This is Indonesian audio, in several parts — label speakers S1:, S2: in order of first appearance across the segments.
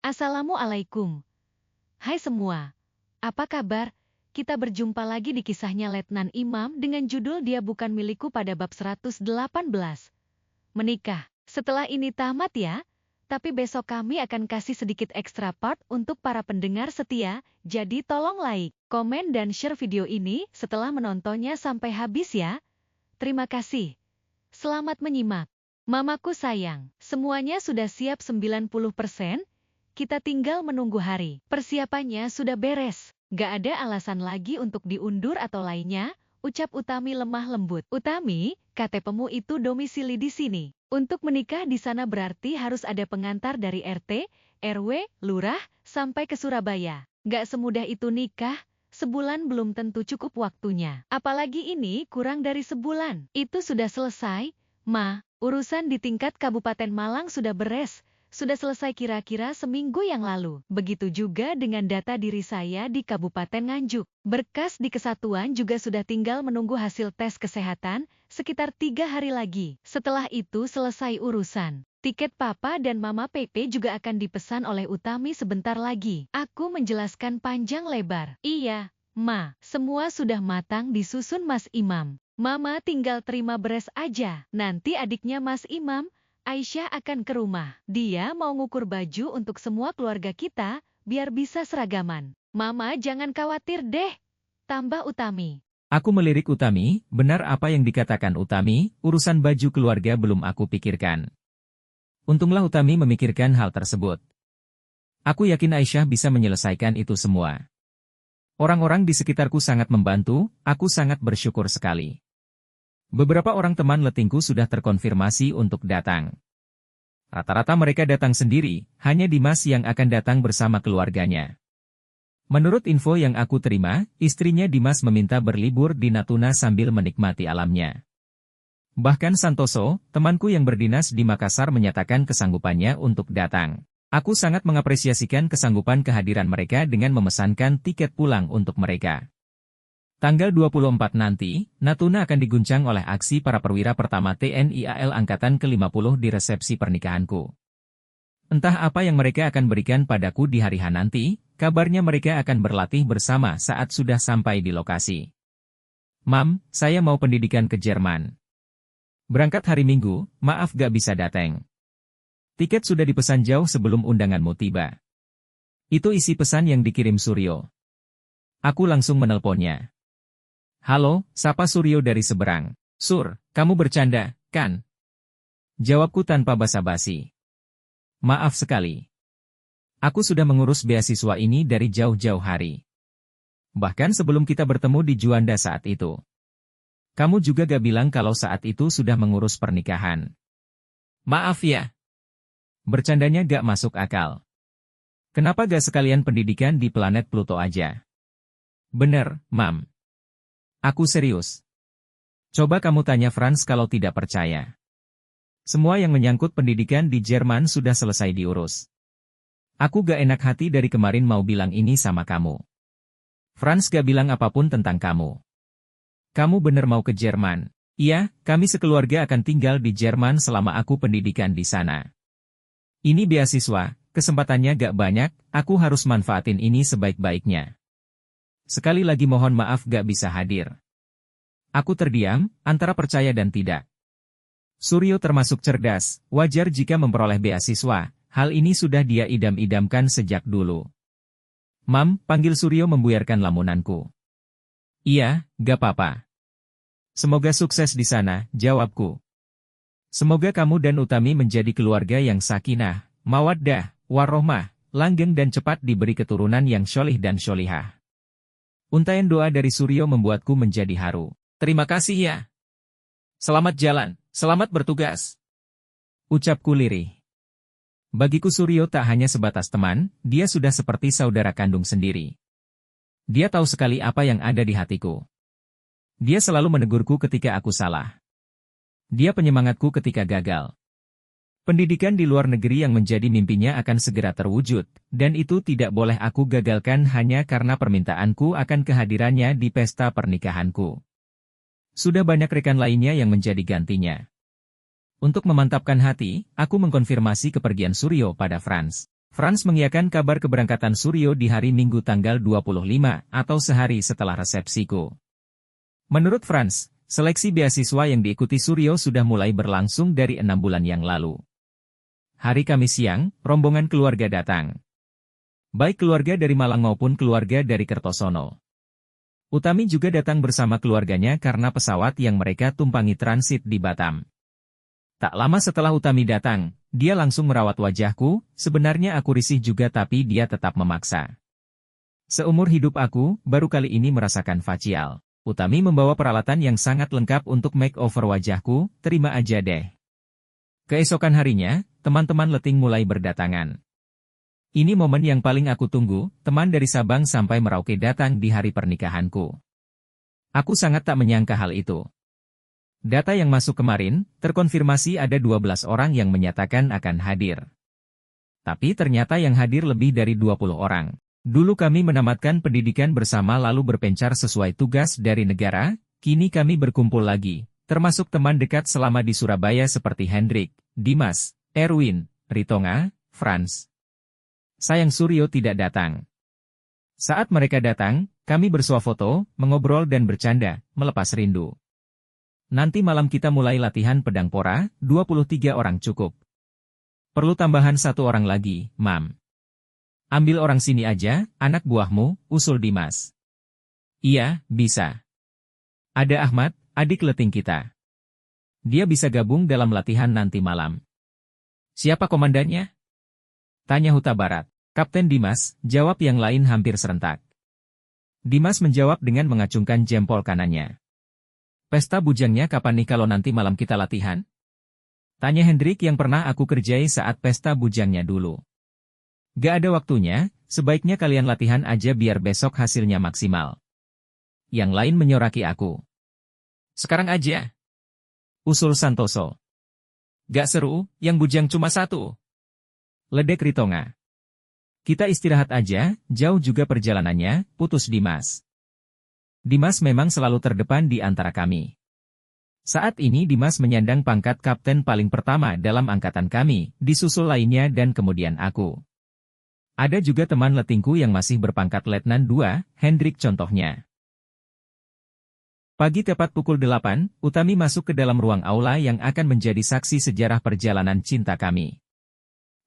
S1: Assalamualaikum. Hai semua, apa kabar? Kita berjumpa lagi di kisahnya Letnan Imam dengan judul Dia Bukan Milikku pada bab 118. Menikah. Setelah ini tamat ya, tapi besok kami akan kasih sedikit extra part untuk para pendengar setia, jadi tolong like, komen dan share video ini setelah menontonnya sampai habis ya. Terima kasih. Selamat menyimak. Mamaku sayang, semuanya sudah siap 90%? Kita tinggal menunggu hari. Persiapannya sudah beres. Gak ada alasan lagi untuk diundur atau lainnya, ucap Utami lemah lembut. Utami, KTP-mu itu domisili di sini. Untuk menikah di sana berarti harus ada pengantar dari RT, RW, lurah, sampai ke Surabaya. Gak semudah itu nikah, sebulan belum tentu cukup waktunya. Apalagi ini kurang dari sebulan. Itu sudah selesai, Ma. Urusan di tingkat Kabupaten Malang sudah beres. Sudah selesai kira-kira seminggu yang lalu. Begitu juga dengan data diri saya di Kabupaten Nganjuk. Berkas di kesatuan juga sudah tinggal menunggu hasil tes kesehatan, sekitar 3 hari lagi. Setelah itu selesai urusan. Tiket Papa dan Mama PP juga akan dipesan oleh Utami sebentar lagi. Aku menjelaskan panjang lebar. Iya, Ma, semua sudah matang disusun Mas Imam. Mama tinggal terima beres aja. Nanti adiknya Mas Imam, Aisyah akan ke rumah. Dia mau ngukur baju untuk semua keluarga kita, biar bisa seragaman. Mama jangan khawatir deh, tambah Utami.
S2: Aku melirik Utami, benar apa yang dikatakan Utami, urusan baju keluarga belum aku pikirkan. Untunglah Utami memikirkan hal tersebut. Aku yakin Aisyah bisa menyelesaikan itu semua. Orang-orang di sekitarku sangat membantu, aku sangat bersyukur sekali. Beberapa orang teman letingku sudah terkonfirmasi untuk datang. Rata-rata mereka datang sendiri, hanya Dimas yang akan datang bersama keluarganya. Menurut info yang aku terima, istrinya Dimas meminta berlibur di Natuna sambil menikmati alamnya. Bahkan Santoso, temanku yang berdinas di Makassar menyatakan kesanggupannya untuk datang. Aku sangat mengapresiasikan kesanggupan kehadiran mereka dengan memesankan tiket pulang untuk mereka. Tanggal 24 nanti, Natuna akan diguncang oleh aksi para perwira pertama TNI AL Angkatan ke-50 di resepsi pernikahanku. Entah apa yang mereka akan berikan padaku di hari H nanti, kabarnya mereka akan berlatih bersama saat sudah sampai di lokasi. Mam, saya mau pendidikan ke Jerman. Berangkat hari Minggu, maaf gak bisa datang. Tiket sudah dipesan jauh sebelum undanganmu tiba. Itu isi pesan yang dikirim Suryo. Aku langsung menelponnya. Halo, sapa Suryo dari seberang. Sur, kamu bercanda, kan? Jawabku tanpa basa-basi. Maaf sekali. Aku sudah mengurus beasiswa ini dari jauh-jauh hari. Bahkan sebelum kita bertemu di Juanda saat itu. Kamu juga gak bilang kalau saat itu sudah mengurus pernikahan. Maaf ya. Bercandanya gak masuk akal. Kenapa gak sekalian pendidikan di planet Pluto aja? Bener, Mam. Aku serius. Coba kamu tanya Franz kalau tidak percaya. Semua yang menyangkut pendidikan di Jerman sudah selesai diurus. Aku gak enak hati dari kemarin mau bilang ini sama kamu. Franz gak bilang apapun tentang kamu. Kamu bener mau ke Jerman? Iya, kami sekeluarga akan tinggal di Jerman selama aku pendidikan di sana. Ini beasiswa, kesempatannya gak banyak, aku harus manfaatin ini sebaik-baiknya. Sekali lagi mohon maaf gak bisa hadir. Aku terdiam, antara percaya dan tidak. Suryo termasuk cerdas, wajar jika memperoleh beasiswa, hal ini sudah dia idam-idamkan sejak dulu. Mam, panggil Suryo membuyarkan lamunanku. Iya, gak apa-apa. Semoga sukses di sana, jawabku. Semoga kamu dan Utami menjadi keluarga yang sakinah, mawaddah, warohmah, langgeng dan cepat diberi keturunan yang syolih dan syolihah. Untaian doa dari Suryo membuatku menjadi haru. Terima kasih ya. Selamat jalan, selamat bertugas. Ucapku lirih. Bagiku Suryo tak hanya sebatas teman, dia sudah seperti saudara kandung sendiri. Dia tahu sekali apa yang ada di hatiku. Dia selalu menegurku ketika aku salah. Dia penyemangatku ketika gagal. Pendidikan di luar negeri yang menjadi mimpinya akan segera terwujud, dan itu tidak boleh aku gagalkan hanya karena permintaanku akan kehadirannya di pesta pernikahanku. Sudah banyak rekan lainnya yang menjadi gantinya. Untuk memantapkan hati, aku mengkonfirmasi kepergian Suryo pada Franz. Franz mengiyakan kabar keberangkatan Suryo di hari Minggu tanggal 25 atau sehari setelah resepsiku. Menurut Franz, seleksi beasiswa yang diikuti Suryo sudah mulai berlangsung dari 6 bulan yang lalu. Hari Kamis siang, rombongan keluarga datang. Baik keluarga dari Malang maupun keluarga dari Kertosono. Utami juga datang bersama keluarganya karena pesawat yang mereka tumpangi transit di Batam. Tak lama setelah Utami datang, dia langsung merawat wajahku, sebenarnya aku risih juga tapi dia tetap memaksa. Seumur hidup aku, baru kali ini merasakan facial. Utami membawa peralatan yang sangat lengkap untuk makeover wajahku, terima aja deh. Keesokan harinya, teman-teman letting mulai berdatangan. Ini momen yang paling aku tunggu, teman dari Sabang sampai Merauke datang di hari pernikahanku. Aku sangat tak menyangka hal itu. Data yang masuk kemarin, terkonfirmasi ada 12 orang yang menyatakan akan hadir. Tapi ternyata yang hadir lebih dari 20 orang. Dulu kami menamatkan pendidikan bersama lalu berpencar sesuai tugas dari negara, kini kami berkumpul lagi, termasuk teman dekat selama di Surabaya seperti Hendrik, Dimas, Erwin, Ritonga, Franz. Sayang Suryo tidak datang. Saat mereka datang, kami bersuah foto, mengobrol dan bercanda, melepas rindu. Nanti malam kita mulai latihan pedang pora, 23 orang cukup. Perlu tambahan 1 orang lagi, Mam. Ambil orang sini aja, anak buahmu, usul Dimas. Iya, bisa. Ada Ahmad, adik letting kita. Dia bisa gabung dalam latihan nanti malam. Siapa komandannya? Tanya Huta Barat. Kapten Dimas, jawab yang lain hampir serentak. Dimas menjawab dengan mengacungkan jempol kanannya. Pesta bujangnya kapan nih kalau nanti malam kita latihan? Tanya Hendrik yang pernah aku kerjai saat pesta bujangnya dulu. Gak ada waktunya, sebaiknya kalian latihan aja biar besok hasilnya maksimal. Yang lain menyoraki aku. Sekarang aja. Usul Santoso. Gak seru, yang bujang cuma 1. Ledek Ritonga. Kita istirahat aja, jauh juga perjalanannya, putus Dimas. Dimas memang selalu terdepan di antara kami. Saat ini Dimas menyandang pangkat kapten paling pertama dalam angkatan kami, disusul lainnya dan kemudian aku. Ada juga teman lettingku yang masih berpangkat Letnan 2, Hendrik contohnya. Pagi tepat pukul 8, Utami masuk ke dalam ruang aula yang akan menjadi saksi sejarah perjalanan cinta kami.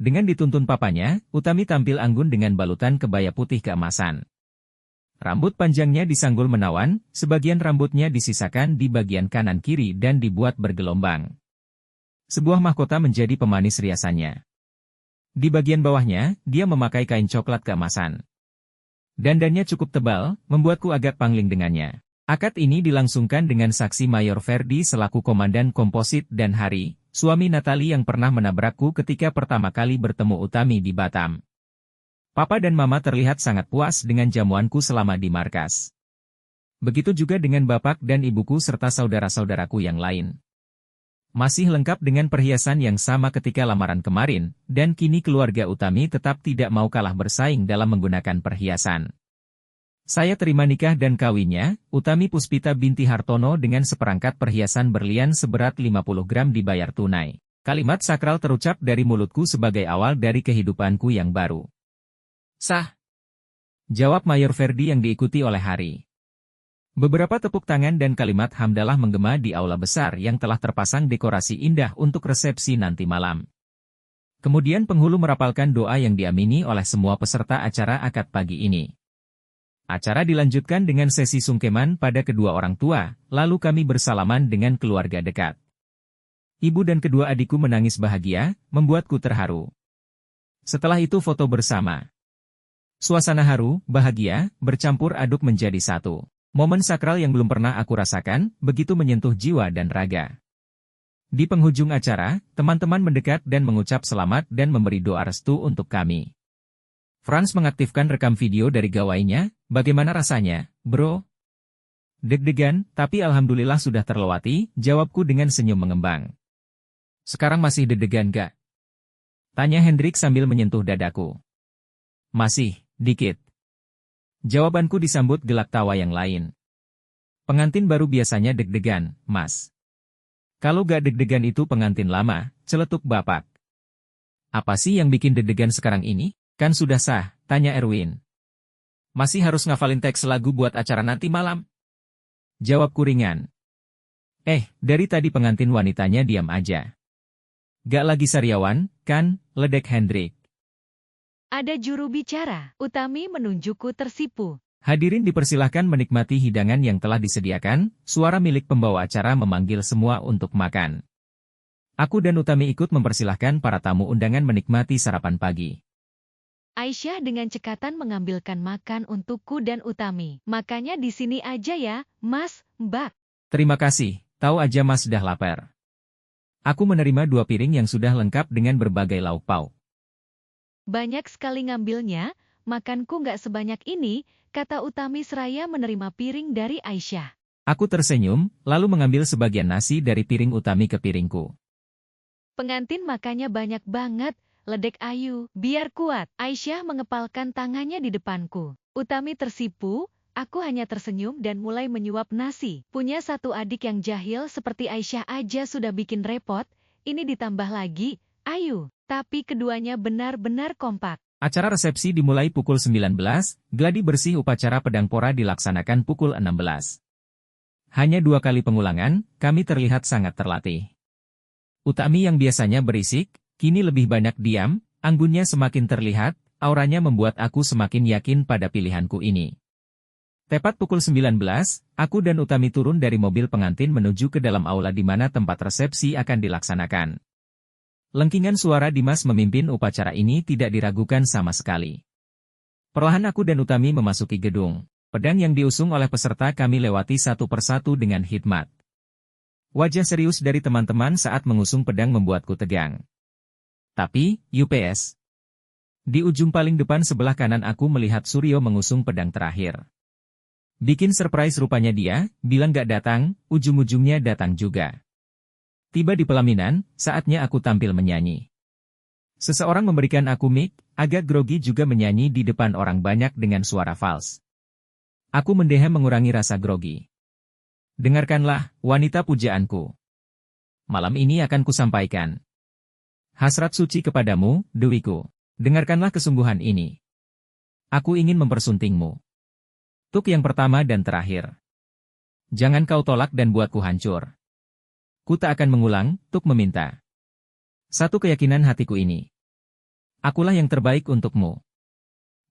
S2: Dengan dituntun papanya, Utami tampil anggun dengan balutan kebaya putih keemasan. Rambut panjangnya disanggul menawan, sebagian rambutnya disisakan di bagian kanan kiri dan dibuat bergelombang. Sebuah mahkota menjadi pemanis riasannya. Di bagian bawahnya, dia memakai kain coklat keemasan. Dandannya cukup tebal, membuatku agak pangling dengannya. Akad ini dilangsungkan dengan saksi Mayor Ferdi selaku komandan komposit dan Hari, suami Natali yang pernah menabrakku ketika pertama kali bertemu Utami di Batam. Papa dan Mama terlihat sangat puas dengan jamuanku selama di markas. Begitu juga dengan bapak dan ibuku serta saudara-saudaraku yang lain. Masih lengkap dengan perhiasan yang sama ketika lamaran kemarin, dan kini keluarga Utami tetap tidak mau kalah bersaing dalam menggunakan perhiasan. Saya terima nikah dan kawinnya, Utami Puspita binti Hartono dengan seperangkat perhiasan berlian seberat 50 gram dibayar tunai. Kalimat sakral terucap dari mulutku sebagai awal dari kehidupanku yang baru. Sah. Jawab Mayor Ferdi yang diikuti oleh Hari. Beberapa tepuk tangan dan kalimat hamdalah menggema di aula besar yang telah terpasang dekorasi indah untuk resepsi nanti malam. Kemudian penghulu merapalkan doa yang diamini oleh semua peserta acara akad pagi ini. Acara dilanjutkan dengan sesi sungkeman pada kedua orang tua, lalu kami bersalaman dengan keluarga dekat. Ibu dan kedua adikku menangis bahagia, membuatku terharu. Setelah itu foto bersama. Suasana haru, bahagia, bercampur aduk menjadi satu. Momen sakral yang belum pernah aku rasakan, begitu menyentuh jiwa dan raga. Di penghujung acara, teman-teman mendekat dan mengucap selamat dan memberi doa restu untuk kami. Franz mengaktifkan rekam video dari gawainya, bagaimana rasanya, bro? Deg-degan, tapi alhamdulillah sudah terlewati, jawabku dengan senyum mengembang. Sekarang masih deg-degan gak? Tanya Hendrik sambil menyentuh dadaku. Masih. Dikit. Jawabanku disambut gelak tawa yang lain. Pengantin baru biasanya deg-degan, Mas. Kalau gak deg-degan itu pengantin lama, celetuk bapak. Apa sih yang bikin deg-degan sekarang ini? Kan sudah sah, tanya Erwin. Masih harus ngafalin teks lagu buat acara nanti malam? Jawabku ringan. Dari tadi pengantin wanitanya diam aja. Gak lagi sariawan, kan? Ledek Hendrik.
S1: Ada juru bicara. Utami menunjukku tersipu.
S2: Hadirin dipersilahkan menikmati hidangan yang telah disediakan, suara milik pembawa acara memanggil semua untuk makan. Aku dan Utami ikut mempersilahkan para tamu undangan menikmati sarapan pagi.
S1: Aisyah dengan cekatan mengambilkan makan untukku dan Utami. Makanya di sini aja ya, Mas, Mbak.
S2: Terima kasih, tahu aja Mas sudah lapar. Aku menerima 2 piring yang sudah lengkap dengan berbagai lauk pauk.
S1: Banyak sekali ngambilnya, makanku nggak sebanyak ini, kata Utami seraya menerima piring dari Aisyah.
S2: Aku tersenyum, lalu mengambil sebagian nasi dari piring Utami ke piringku.
S1: Pengantin makannya banyak banget, ledek Ayu, biar kuat. Aisyah mengepalkan tangannya di depanku. Utami tersipu, aku hanya tersenyum dan mulai menyuap nasi. Punya satu adik yang jahil seperti Aisyah aja sudah bikin repot, ini ditambah lagi, Ayu. Tapi keduanya benar-benar kompak.
S2: Acara resepsi dimulai pukul 19, gladi bersih upacara pedang pora dilaksanakan pukul 16. Hanya 2 kali pengulangan, kami terlihat sangat terlatih. Utami yang biasanya berisik, kini lebih banyak diam, anggunnya semakin terlihat, auranya membuat aku semakin yakin pada pilihanku ini. Tepat pukul 19, aku dan Utami turun dari mobil pengantin menuju ke dalam aula di mana tempat resepsi akan dilaksanakan. Lengkingan suara Dimas memimpin upacara ini tidak diragukan sama sekali. Perlahan aku dan Utami memasuki gedung. Pedang yang diusung oleh peserta kami lewati satu persatu dengan hikmat. Wajah serius dari teman-teman saat mengusung pedang membuatku tegang. Tapi, UPS. Di ujung paling depan sebelah kanan aku melihat Suryo mengusung pedang terakhir. Bikin surprise rupanya dia, bilang gak datang, ujung-ujungnya datang juga. Tiba di pelaminan, saatnya aku tampil menyanyi. Seseorang memberikan aku mic, agak grogi juga menyanyi di depan orang banyak dengan suara fals. Aku mendehem mengurangi rasa grogi. Dengarkanlah, wanita pujaanku. Malam ini akan kusampaikan hasrat suci kepadamu, Dewiku. Dengarkanlah kesungguhan ini. Aku ingin mempersuntingmu. Tuk yang pertama dan terakhir. Jangan kau tolak dan buatku hancur. Ku tak akan mengulang, Tuk meminta. Satu keyakinan hatiku ini. Akulah yang terbaik untukmu.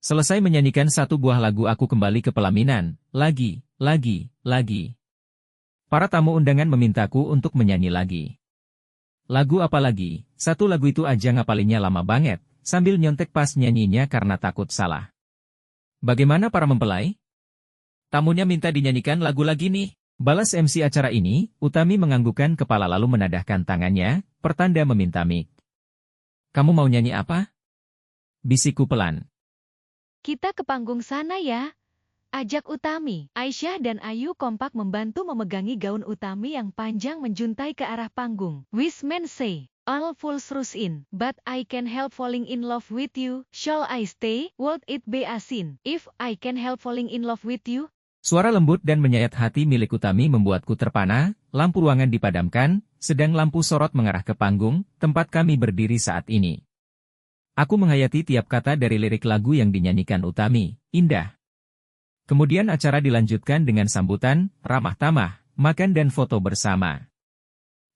S2: Selesai menyanyikan satu buah lagu aku kembali ke pelaminan, lagi. Para tamu undangan memintaku untuk menyanyi lagi. Lagu apa lagi? Satu lagu itu aja ngapalinnya lama banget, sambil nyontek pas nyanyinya karena takut salah. Bagaimana para mempelai? Tamunya minta dinyanyikan lagu lagi nih. Balas MC acara ini, Utami menganggukkan kepala lalu menadahkan tangannya, pertanda meminta mic. Kamu mau nyanyi apa? Bisikku pelan.
S1: Kita ke panggung sana ya. Ajak Utami. Aisyah dan Ayu kompak membantu memegangi gaun Utami yang panjang menjuntai ke arah panggung. Wismen say, all fools rush in, but I can help falling in love with you. Shall I stay? Would it be a sin if I can help falling in love with you?
S2: Suara lembut dan menyayat hati milik Utami membuatku terpana, lampu ruangan dipadamkan, sedang lampu sorot mengarah ke panggung, tempat kami berdiri saat ini. Aku menghayati tiap kata dari lirik lagu yang dinyanyikan Utami, indah. Kemudian acara dilanjutkan dengan sambutan, ramah tamah, makan dan foto bersama.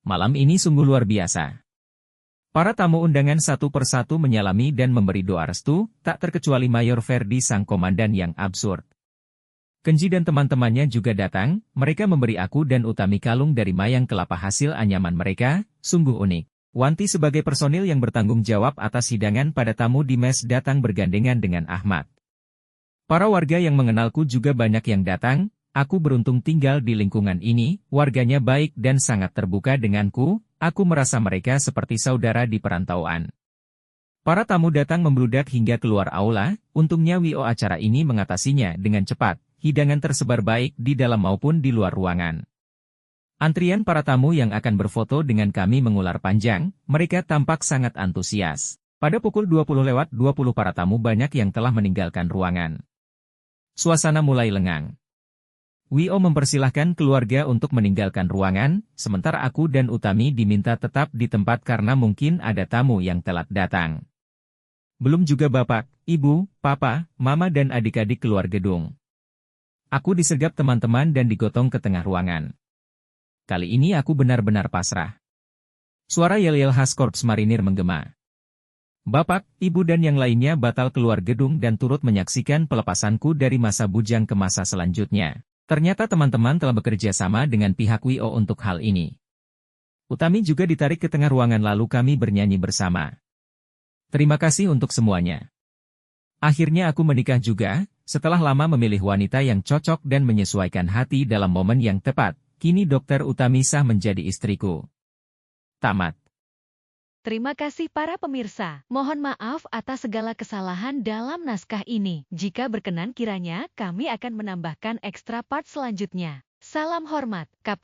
S2: Malam ini sungguh luar biasa. Para tamu undangan satu persatu menyalami dan memberi doa restu, tak terkecuali Mayor Ferdi sang komandan yang absurd. Kenji dan teman-temannya juga datang, mereka memberi aku dan Utami kalung dari mayang kelapa hasil anyaman mereka, sungguh unik. Wanti sebagai personil yang bertanggung jawab atas hidangan pada tamu di mes datang bergandengan dengan Ahmad. Para warga yang mengenalku juga banyak yang datang, aku beruntung tinggal di lingkungan ini, warganya baik dan sangat terbuka denganku, aku merasa mereka seperti saudara di perantauan. Para tamu datang membludak hingga keluar aula, untungnya WO acara ini mengatasinya dengan cepat, hidangan tersebar baik di dalam maupun di luar ruangan. Antrian para tamu yang akan berfoto dengan kami mengular panjang, mereka tampak sangat antusias. Pada pukul 20:20 para tamu banyak yang telah meninggalkan ruangan. Suasana mulai lengang. Wio mempersilahkan keluarga untuk meninggalkan ruangan, sementara aku dan Utami diminta tetap di tempat karena mungkin ada tamu yang telat datang. Belum juga bapak, ibu, papa, mama dan adik-adik keluar gedung. Aku disergap teman-teman dan digotong ke tengah ruangan. Kali ini aku benar-benar pasrah. Suara yel-yel khas korps marinir menggema. Bapak, ibu dan yang lainnya batal keluar gedung dan turut menyaksikan pelepasanku dari masa bujang ke masa selanjutnya. Ternyata teman-teman telah bekerja sama dengan pihak WO untuk hal ini. Utami juga ditarik ke tengah ruangan lalu kami bernyanyi bersama. Terima kasih untuk semuanya. Akhirnya aku menikah juga, setelah lama memilih wanita yang cocok dan menyesuaikan hati dalam momen yang tepat. Kini Dr. Utami sah menjadi istriku. Tamat.
S1: Terima kasih para pemirsa. Mohon maaf atas segala kesalahan dalam naskah ini. Jika berkenan kiranya, kami akan menambahkan ekstra part selanjutnya. Salam hormat, Kapten.